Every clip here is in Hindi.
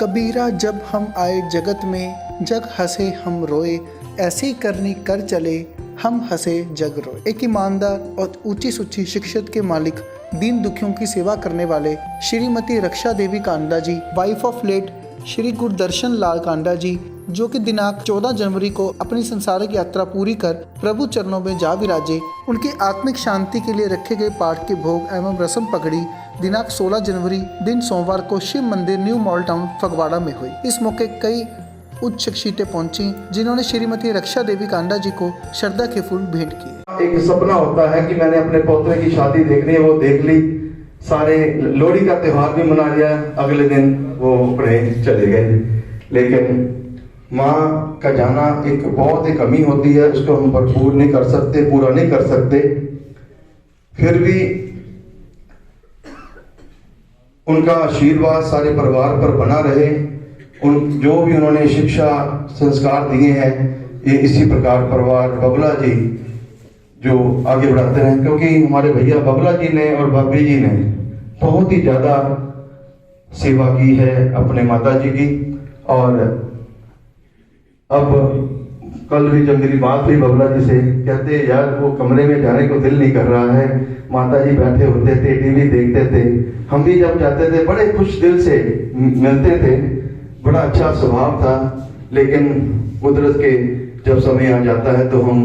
कबीरा जब हम आए जगत में, जग हंसे हम रोए, ऐसी करनी कर चले हम हंसे जग रोए। एक ईमानदार और ऊंची सुची शिक्षित के मालिक, दीन दुखियों की सेवा करने वाले Shrimati Raksha Devi Kanda ji, wife of late Shri Gurdarshan Lal Kanda ji, जो कि दिनांक 14 जनवरी को अपनी संसारिक यात्रा पूरी कर प्रभु चरणों में जा विराजे, उनकी आत्मिक शांति के लिए रखे गए पाठ के भोग एवं रस्म पगड़ी दिनांक 16 जनवरी दिन सोमवार को Shiv Mandir new mall town Phagwara में हुई। इस मौके कई उच्च शख्सियतें पहुंची, जिन्होंने श्रीमती रक्षा देवी कांडा जी को श्रद्धा के फूल भेंट किए। एक सपना होता है कि मैंने अपने पोते की शादी देखनी है, वो देख ली, सारे लोहड़ी का त्योहार भी मना लिया, अगले दिन वो अपने चले गए। लेकिन माँ का जाना एक बहुत ही कमी होती है, उसको हम भरपूर नहीं कर सकते, पूरा नहीं कर सकते। फिर भी उनका आशीर्वाद सारे परिवार पर बना रहे। उन जो भी उन्होंने शिक्षा संस्कार दिए हैं, ये इसी प्रकार परिवार बबला जी जो आगे बढ़ाते रहे, क्योंकि हमारे भैया बबला जी ने और भाभी जी ने बहुत ही ज्यादा सेवा की है अपने माता जी की। और अब कल भी जब मेरी बात हुई बबला जी से, कहते यार वो कमरे में जाने को दिल नहीं कर रहा है, माता जी बैठे होते थे, टीवी देखते थे, हम भी जब जाते थे बड़े खुश दिल से मिलते थे, बड़ा अच्छा स्वभाव था। लेकिन कुदरत के जब समय आ जाता है तो हम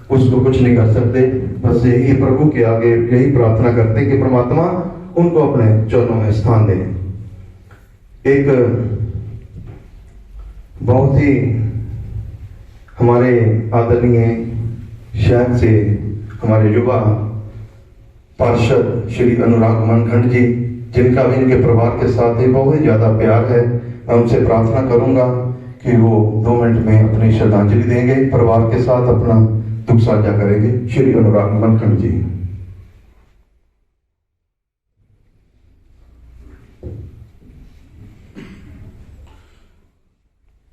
उसको कुछ नहीं कर सकते। बस यही प्रभु के आगे यही प्रार्थना करते कि परमात्मा उनको अपने चरणों में स्थान दे। एक बहुत ही हमारे आदरणीय शहर से हमारे युवा पार्षद श्री अनुराग मनखंड जी, जिनका भी इनके परिवार के साथ ही बहुत ही ज्यादा प्यार है, मैं उनसे प्रार्थना करूंगा कि वो 2 मिनट में अपनी श्रद्धांजलि देंगे, परिवार के साथ अपना दुख साझा करेंगे। श्री अनुराग मनखंड जी।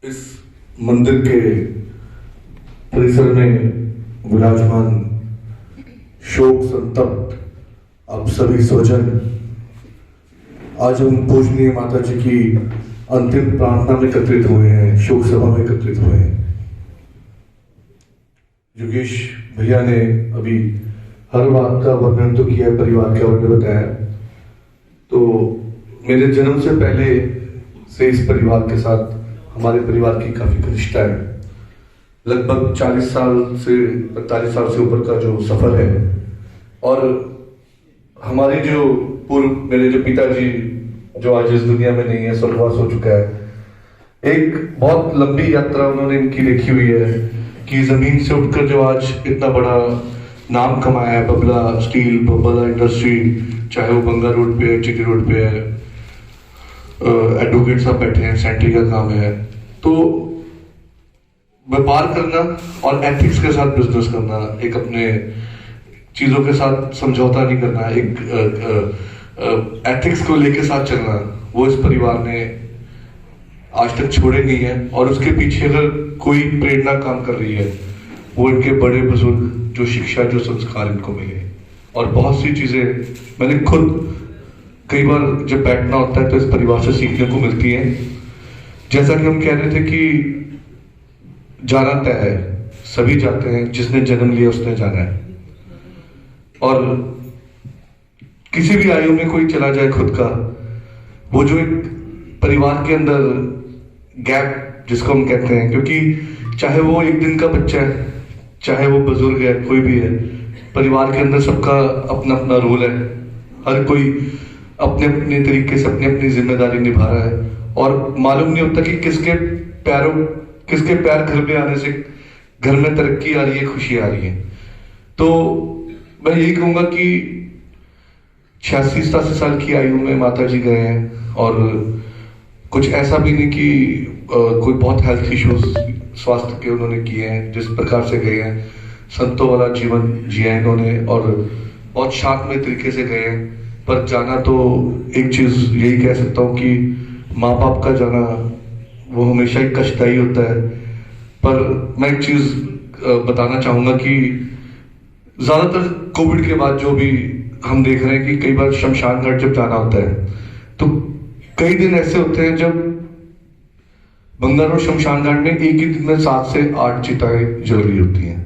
इस मंदिर के परिसर में विराजमान शोक संतप्त आप सभी स्वजन, आज हम पूजनीय माता जी की अंतिम प्रार्थना में एकत्रित हुए हैं, शोक सभा में एकत्रित हुए हैं। योगेश भैया ने अभी हर बात का वर्णन तो किया, परिवार का वर्णन बताया। तो मेरे जन्म से पहले से इस परिवार के साथ हमारे परिवार की काफी घनिष्ठता है। लगभग 40 साल से 45 साल से ऊपर का जो सफर है। और हमारे जो मेरे जो पिताजी जो आज इस दुनिया में नहीं है, स्वर्गवास हो चुका है, एक बहुत लंबी यात्रा उन्होंने इनकी देखी हुई है कि जमीन से उठकर जो आज इतना बड़ा नाम कमाया है, बबला स्टील, बबला इंडस्ट्री, चाहे वो बंगा रोड पे है, चिटी रोड पे है, एडवोकेट साहब बैठे हैं, सेंट्री का काम है। तो व्यापार करना और एथिक्स के साथ बिजनेस करना, एक अपने चीजों के साथ समझौता नहीं करना, एक एथिक्स को लेके साथ चलना, वो इस परिवार ने आज तक छोड़े नहीं है। और उसके पीछे अगर कोई प्रेरणा काम कर रही है, वो इनके बड़े बुजुर्ग जो शिक्षा, जो संस्कार इनको मिले। और बहुत सी चीजें मैंने खुद कई बार जब बैठना होता है तो इस परिवार से सीखने को मिलती है। जैसा कि हम कह रहे थे कि जाना तय है, सभी जाते हैं, जिसने जन्म लिया उसने जाना है। और किसी भी आयु में कोई चला जाए खुद का, वो जो एक परिवार के अंदर गैप जिसको हम कहते हैं, क्योंकि चाहे वो एक दिन का बच्चा है, चाहे वो बुजुर्ग है, कोई भी है, परिवार के अंदर सबका अपना अपना रोल है। हर कोई अपने अपने तरीके से अपनी अपनी जिम्मेदारी निभा रहा है। और मालूम नहीं होता कि किसके पैर घर में आने से घर में तरक्की आ रही है, खुशी आ रही है। तो मैं यही कहूंगा कि 86-87 साल की आयु में माता जी गए हैं, और कुछ ऐसा भी नहीं कि कोई बहुत हेल्थ इश्यूज स्वास्थ्य के उन्होंने किए हैं। जिस प्रकार से गए हैं, संतों वाला जीवन जिया इन्होंने, और बहुत शांतमय तरीके से गए हैं। पर जाना तो एक चीज यही कह सकता हूँ कि माँ बाप का जाना वो हमेशा ही कष्टदायी होता है। पर मैं एक चीज बताना चाहूंगा कि ज्यादातर कोविड के बाद जो भी हम देख रहे हैं कि कई बार शमशान घाट जब जाना होता है तो कई दिन ऐसे होते हैं जब बंगाल और शमशान घाट में एक ही दिन में 7 से 8 चिताएं जल रही होती हैं।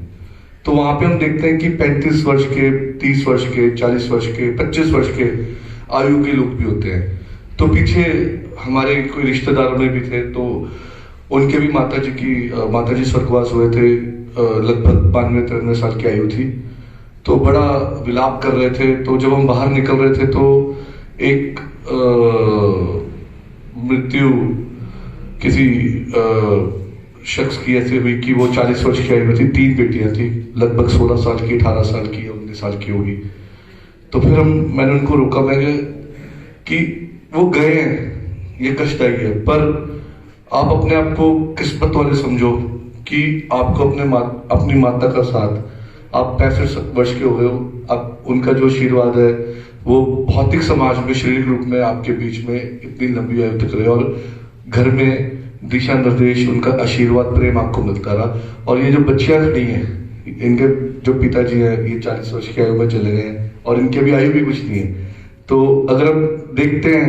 तो वहां पे हम देखते हैं कि 35 वर्ष के, 30 वर्ष के, 40 वर्ष के, 25 वर्ष के आयु के लोग भी होते हैं। तो पीछे हमारे कोई रिश्तेदारों में भी थे, तो उनके भी माता जी स्वर्गवास हुए थे, लगभग 92-93 साल की आयु थी। तो बड़ा विलाप कर रहे थे। तो जब हम बाहर निकल रहे थे तो एक मृत्यु किसी शख्स की ऐसे हुई कि वो 40 वर्ष की आयु में थी, 3 बेटियां थी, लगभग 16 साल की, 18 साल की, 19 साल की होगी। तो फिर मैंने उनको रोका, मैंने कि वो गए हैं, ये कष्टदायी है, पर आप अपने आप को किस्मत वाले समझो कि आपको अपनी माता का साथ, आप 65 वर्ष के हो गए हो, अब उनका जो आशीर्वाद है वो भौतिक समाज में शारीरिक रूप में आपके बीच में इतनी लंबी आयु तक रहे, और घर में दिशा निर्देश, उनका आशीर्वाद, प्रेम आपको मिलता रहा। और ये जो बच्चियां खड़ी हैं, इनके जो पिताजी हैं ये 40 वर्ष की आयु में चले गए हैं और इनकी भी आयु भी कुछ नहीं है। तो अगर हम देखते हैं,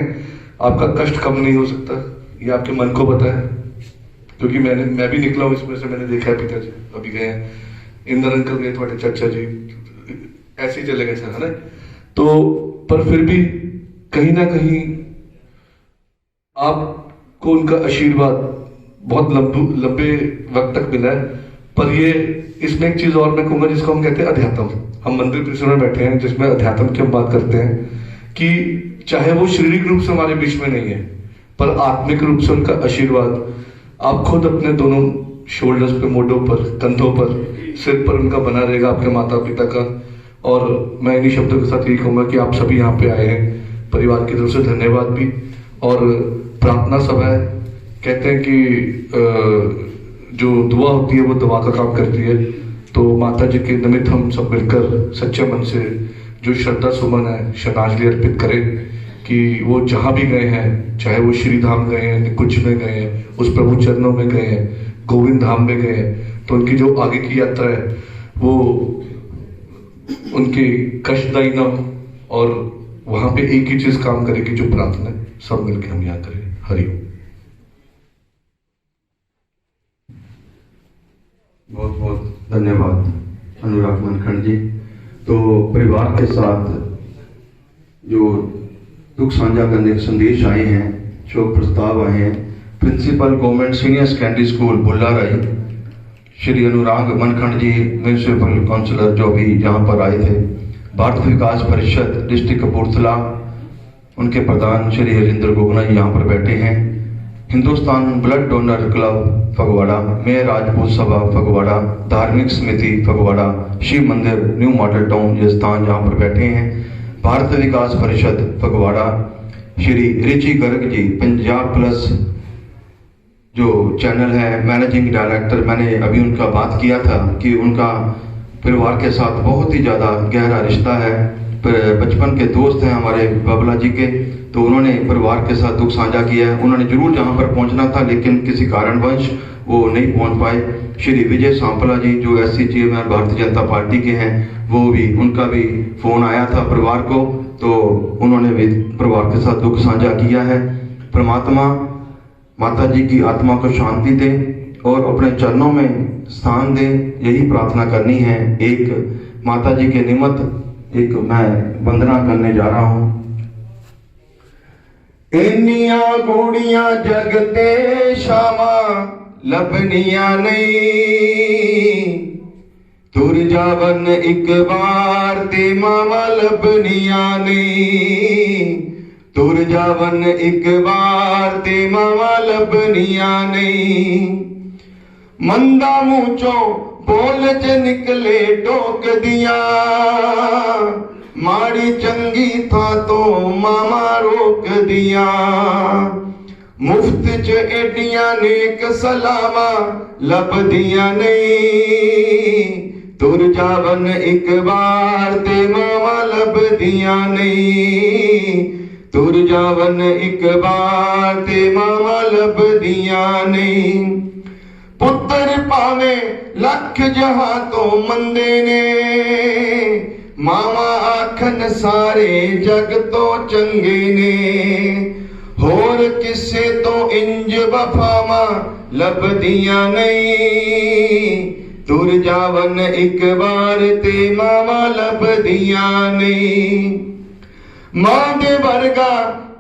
आपका कष्ट कम नहीं हो सकता, ये आपके मन को पता है, क्योंकि मैं भी निकला हूं इसमें से, मैंने देखा है पिताजी अभी गए हैं, इंदर अंकल गए, थोड़े चाचा जी ऐसे ही चले गए थे, है ना। तो पर फिर भी कहीं ना कहीं आपको उनका आशीर्वाद बहुत लंबे वक्त तक मिला है। पर ये इसमें एक चीज और मैं कहूंगा जिसको हम कहते हैं अध्यात्म। हम मंदिर परिसर में बैठे हैं जिसमें अध्यात्म की हम बात करते हैं कि चाहे वो शारीरिक रूप से हमारे बीच में नहीं है, पर आत्मिक रूप से उनका आशीर्वाद आप खुद अपने दोनों शोल्डर्स पे, मोढों पर, कंधों पर, सिर पर उनका बना रहेगा, आपके माता पिता का। और मैं इन्हीं शब्दों के साथ यही कहूंगा कि आप सभी यहाँ पे आए हैं, परिवार की तरफ से धन्यवाद भी। और प्रार्थना सभा है, कहते हैं कि जो दुआ होती है वो दवा का काम करती है। तो माता जी के निमित्त हम सब मिलकर सच्चे मन से जो श्रद्धा सुमन है, श्रद्धांजलि अर्पित करें कि वो जहां भी गए हैं, चाहे वो श्री धाम गए हैं, निकुंज में गए हैं, उस प्रभु चरणों में गए हैं, गोविंद धाम में गए हैं, तो उनकी जो आगे की यात्रा है वो उनकी कष्टदायी ना हो, और वहां पे एक ही चीज काम करेगी, जो प्रार्थना है, सब मिलकर हम यहाँ करें। हरि ओम। बहुत बहुत धन्यवाद अनुराग मनखंड जी। तो परिवार के साथ जो दुख साझा करने के संदेश आए हैं, शोक प्रस्ताव आए हैं, principal government senior secondary school Bullarai Shri Anurag Mankhand ji, municipal councillor जो भी यहाँ पर आए थे, भारत विकास परिषद डिस्ट्रिक्ट कपूरथला उनके प्रधान श्री हरिंद्र गोगना जी यहाँ पर बैठे हैं, Hindustan blood donor club Phagwara, mayor Rajput सभा फगवाड़ा, धार्मिक समिति Phagwara, Shiv Mandir new model town ये स्थान जहाँ पर बैठे हैं, भारत विकास परिषद फगवाड़ा, श्री रिची गर्ग जी, पंजाब प्लस जो चैनल है, मैनेजिंग डायरेक्टर। मैंने अभी उनका बात किया था कि उनका परिवार के साथ बहुत ही ज़्यादा गहरा रिश्ता है, बचपन के दोस्त हैं हमारे बाबला जी के। तो उन्होंने परिवार के साथ दुख साझा किया है। उन्होंने जरूर जहाँ पर पहुँचना था लेकिन किसी कारणवश वो नहीं पहुँच पाए। श्री विजय सांपला जी जो SC chairman Bharatiya Janata party के हैं, वो भी, उनका भी फोन आया था परिवार को, तो उन्होंने भी परिवार के साथ दुख साझा किया है। परमात्मा माता जी की आत्मा को शांति दे और अपने चरणों में स्थान दे, यही प्रार्थना करनी है। एक माता जी के निमित्त एक मैं वंदना करने जा रहा हूँ। इन्निया गुड़िया जगते शामा लबनिया नहीं, तुर जावन एक बार ते मामा लबनिया नहीं, तुर जावन एक बार ते मामा लबनिया नहीं। मंदा मुँचो बोल च निकले टोक दिया, माड़ी चंगी था तो मामा रोक दिया। मुफ्त च एडिया नेक सलामा लब दिया नहीं, तुर जावन एक बार ते मामा लब दिया नहीं, तुर जावन एक बार ते मामा लब दिया नहीं। पुत्र पावे लख जहां तो मंदे ने, मामा आखन सारे जग तो चंगे ने। होर किसे तो इंज वफावां लभदियां नहीं, तुर जावन एक बार ते मावा लभदियां नहीं। मां दे वर्गा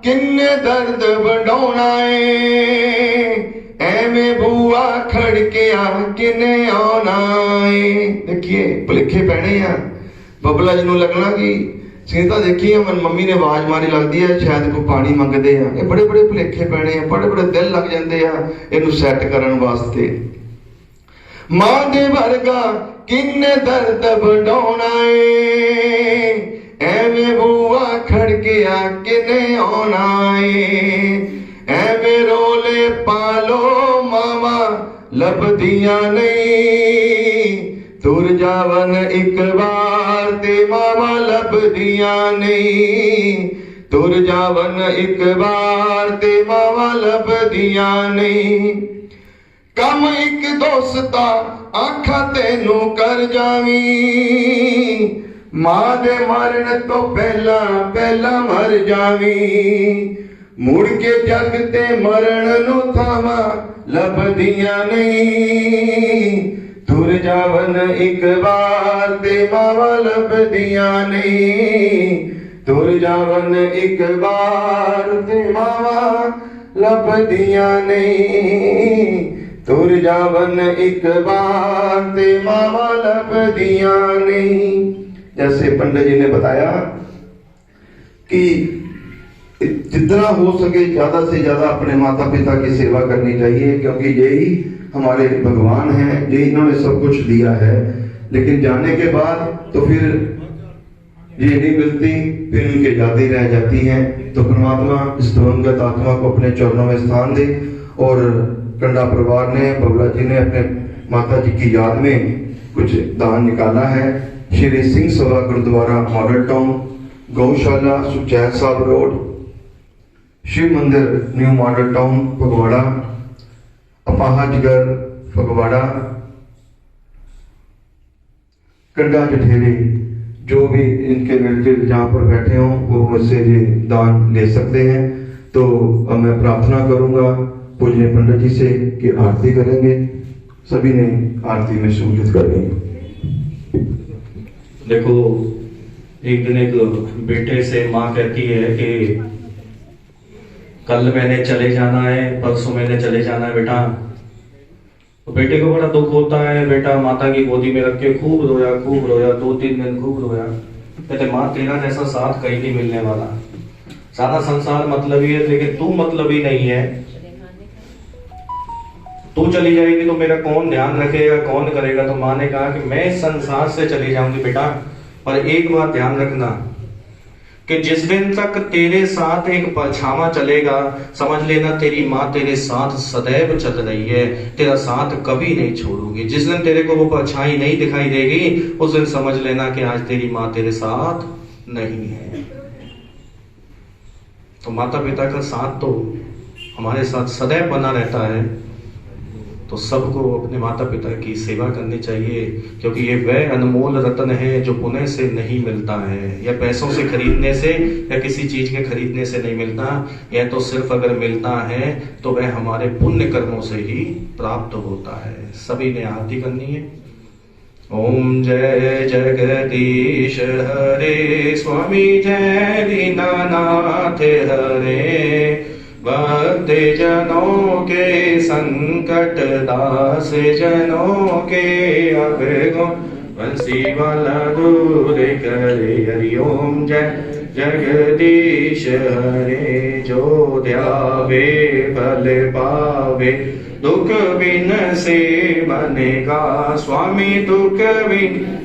किन्ने दर्द वडाउणा है, एवें बूआ खड़किया किने आना है। देखिए भुलेखे पैने आ, बबला जी नूं लगना कि सीता देखिए मन मम्मी ने आवाज मारी लगती है शायद कोई पानी मंगते हैं। ये बड़े बड़े भुलेखे पैने हैं, बड़े बड़े दिल लग जाते हैं इनू सैट करन वास्ते। मां दे वर्गा किन्ने दर्द वडाउणा है, एवें बूआ खड़किया किने आना है। एवें रोले पालो मावा लभदियां नहीं, तुर जावन एक बार ते मावा लभदियां नहीं, तुर जावन एक बार ते मावा लभदियां नहीं। कम एक दोस्ता आखा तेनू कर जावी, मां दे मरण तो पहला पहला मर जावी। मुड़ के जग ते मरण नू थावा लभदियां नहीं, तुर जावन एक बार ते मावा लभदियां नहीं, तुर जावन एक बार ते मावा लभदियां नहीं, तुर जावन एक बार ते मावा लभदियां नहीं। जैसे पंडित जी ने बताया कि जितना हो सके ज्यादा से ज्यादा अपने माता पिता की सेवा करनी चाहिए, क्योंकि यही हमारे भगवान हैं, ये इन्होंने सब कुछ दिया है। लेकिन जाने के बाद तो फिर ये नहीं मिलती, फिर उनके यादें रह जाती हैं। तो परमात्मा इस दिवंगत आत्मा को अपने चरणों में स्थान दे। और कंडा परिवार ने, बबला जी ने अपने माता जी की याद में कुछ दान निकाला है। श्री सिंह सभा गुरुद्वारा मॉडल टाउन, गौशाला सुचैन साहब road, Shiv Mandir new model town Phagwara, अपाहजगर फगवाड़ा, कंडा जठेरी, जो भी इनके रिलेटिव जहाँ पर बैठे हों वो मुझसे ये दान ले सकते हैं। तो अब मैं प्रार्थना करूंगा पूज्य पंडित जी से कि आरती करेंगे। सभी ने आरती में शमूलियत करेंगे। देखो, एक दिन एक बेटे से माँ कहती है कि कल मैंने चले जाना है, परसों मैंने चले जाना है बेटा। तो बेटे को बड़ा दुख होता है। बेटा माता की गोदी में रख के खूब रोया, 2-3 दिन खूब रोया। कहते माँ तेरा जैसा साथ कहीं नहीं मिलने वाला, सारा संसार मतलबी है लेकिन तू मतलबी नहीं है। तू चली जाएगी तो मेरा कौन ध्यान रखेगा, कौन करेगा। तो माँ ने कहा कि मैं संसार से चली जाऊंगी बेटा, पर एक बात ध्यान रखना कि जिस दिन तक तेरे साथ एक परछावा चलेगा, समझ लेना तेरी माँ तेरे साथ सदैव चल रही है, तेरा साथ कभी नहीं छोड़ूगी। जिस दिन तेरे को वो परछाई नहीं दिखाई देगी, उस दिन समझ लेना कि आज तेरी माँ तेरे साथ नहीं है। तो माता पिता का साथ तो हमारे साथ सदैव बना रहता है। तो सबको अपने माता पिता की सेवा करनी चाहिए, क्योंकि ये वह अनमोल रत्न है जो पुण्य से नहीं मिलता है, या पैसों से खरीदने से या किसी चीज के खरीदने से नहीं मिलता। यह तो सिर्फ अगर मिलता है तो वह हमारे पुण्य कर्मों से ही प्राप्त होता है। सभी ने आरती करनी है। ओम जय जगदीश हरे, स्वामी जय दीनानाथ हरे, भक्त जनों के संकट, दास जनों के अवगुण, बंसी वाला दूर करे। हरि ओम जय जगदीश हरे, जो ध्यावे फल पावे, दुख बिन से बनेगा स्वामी, दुख बिन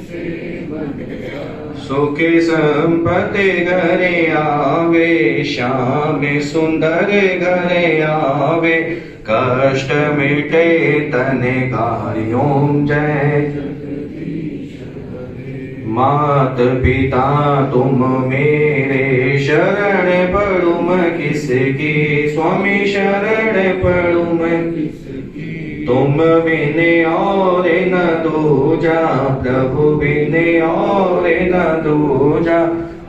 सुखी संपत्ति घरे आवे, श्याम सुंदर घरे आवे, कष्ट मिटे तने गारी। ओम जय मात पिता तुम मेरे, शरण पड़ू मैं किसकी, स्वामी शरण पड़ू मैं तुम बिन और न दूजा, प्रभु बिन और न दूजा,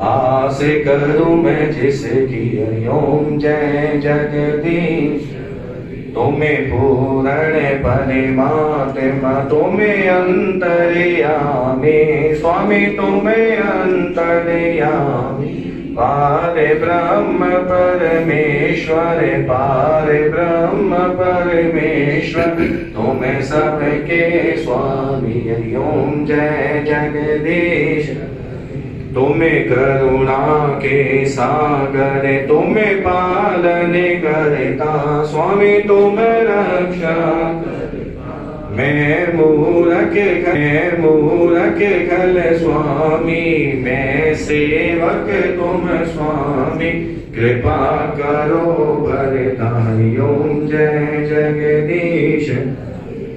आस करूं मैं जिसकी ओम जय जगदीश। तुम्हें पूर्ण परमात्मा तुम्हें अंतर्यामी स्वामी तुम्हें अंतर्यामी। पारे ब्रह्म परमेश्वर पारे ब्रह्म परमेश्वर तुम्हें सबके स्वामी। हरि ओम जय जगदीश। तुम्हें करुणा के सागर तुम्हें पालन करता स्वामी तुम रक्षा। मैं मूरख खल स्वामी मैं सेवक तुम स्वामी। कृपा करो वरदानी ओम जय जगदीश।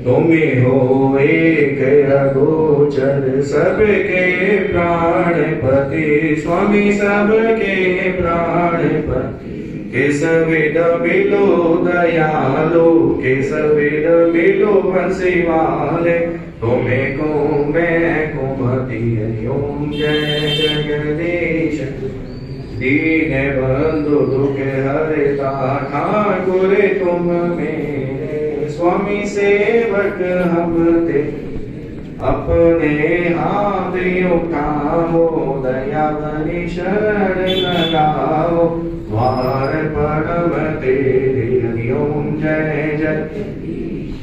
तुम्हें हो एक अगोचर सबके प्राणपति स्वामी सबके प्राणपति। किस विद बिलो दयालु किस विद बिलो बंसी वाले। तुम्हें को मैं कुमति ओम जय जगदीश। दीन बंधु दुख हरता ठाकुर तुम मेरे स्वामी सेवक हम ते। अपने हाथ उठाओ दयावरी शरण लगाओ। द्वार परम तेरे हरि ओम जय जगदीश।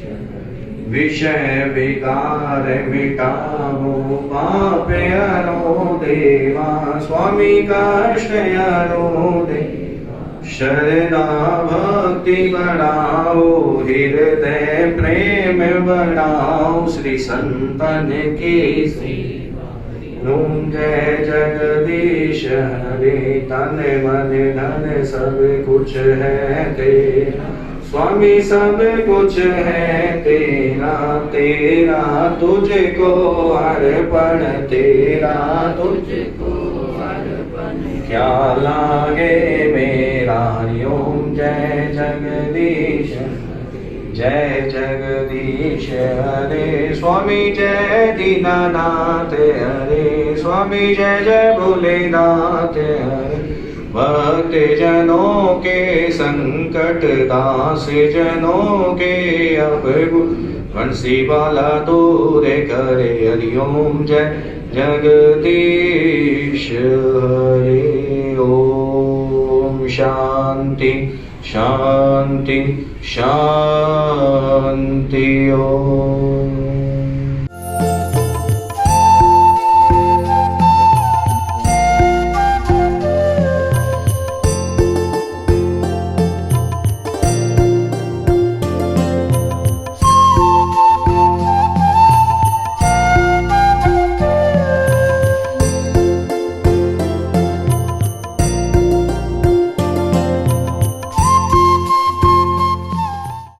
विषय विकार मिटाओ पाप हरो देवा स्वामी कष्ट हरो देवा। शरणा भक्ति बढ़ाओ हृदय प्रेम बढ़ाओ। श्री संतन की सेवा ओम जय जगदीश। हरे तन मन धन सब कुछ है तेरा स्वामी सब कुछ है तेरा। तेरा तुझको अर्पण तेरा तुझको अर्पण। क्या लागे मेरा हरि ओम जय जगदीश। जय जगदीश हरे स्वामी जय दीनानाथ हरे स्वामी जय जय भोलेनाथ हरे। भक्त जनों के संकट दास जनों के अब बंसी वाला दूर करे हरि ओम जय जगदीश हरे। ओम शांति शांति शांति ओम।